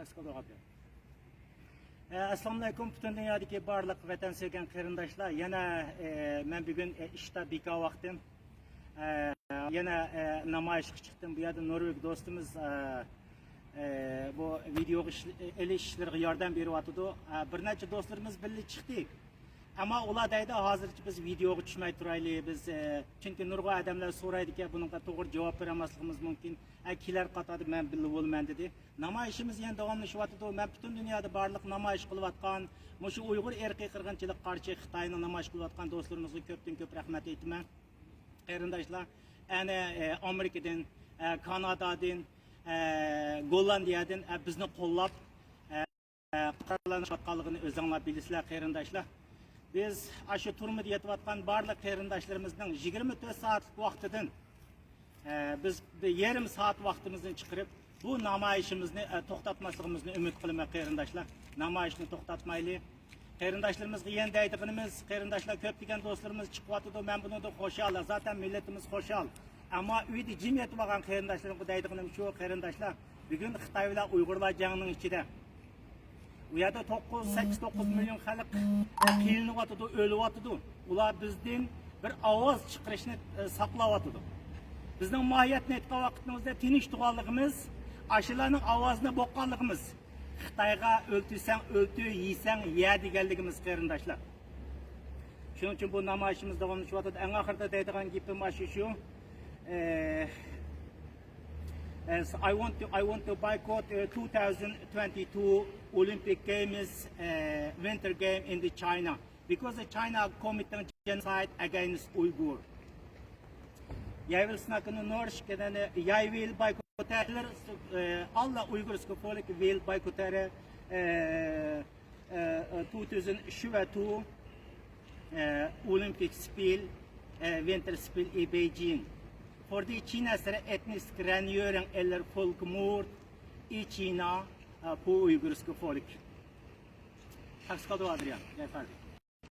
Assalomu alaykum, butun dunyodagi barliq vatan sevgan qarindoshlar. Yana men bugun ishda beka vaqtim. Yana namoyishga chiqdim. Bu yerda Norveg do'stimiz bu video ishlarga yordam beryapti. Bir necha do'stlarimiz birga chiqdik. Ama ular deydi hozircha biz videoga tushmay turaylik. Biz chunki nurg'un odamlar so'raydiki, bunga to'g'ri javob bermasligimiz mumkin. Kelar qatorda men birga bo'lman dedi. Namoyishimiz yana davomlashyapti. Men butun dunyoda barliq namoyish qilayotgan, shu Uyg'ur erkiy qirg'inchilik qarshi Xitoyni namoyish qilayotgan do'stlarimizga ko'pdan ko'p rahmat aytaman. Qarindoshlar, ana Amerikadan, Kanadadan, Gollandiyadan bizni qo'llab qarorlanayotganligini o'zinglar bilasizlar qarindoshlar. Biz aşı turmada yetayotgan barliq qarindoshlarımızning 24 saatlik vaqtidan biz yarım saat vaqtimizni chiqarib bu namoyishimizni to'xtatmasligimizni umid qilaman qarindoshlar. Namoyishni to'xtatmaylik. Qarindoshlarımizga yana deydiganimiz, qarindoshlar ko'p degan do'stlarimiz chiqyapti. Men buni da xo'shal, zaten millatimiz xo'shal. Ammo uyda jim yetib olgan qarindoshlarga deydiganim shu qarindoshlar, bugun Xitoy bilan Uyg'urlar jangining ichida. Bu yerda 8-9 milyon xalq qiyinyapti, o'lyapti. Ular bizdan bir ovoz chiqarishni saqlayapti. Bizning mohiyatni aytgan vaqtimizda tinch turganligimiz, ashularning ovozini boqqanligimiz. Xitoyga o'ltirsang o'ltir, yeysang ye deganligimiz qarindoshlar. Shuning uchun bu namoyishimiz davomlashyapti. Eng oxirida deydigan gapim shu. I want to boycott 2022 Olympic Games winter game in the China because the China committing genocide against Uyghur. Jag vill snacka nu norska, jag vill bojkottera alla uiguriska folk vill bojkottera 2022 Olympic spel vinterspel i Beijing. För det Kinas etnisk rengöring eller folkmord i Kina på uiguriska folk. Tack ska du ha, Adrian. Jag är färdig.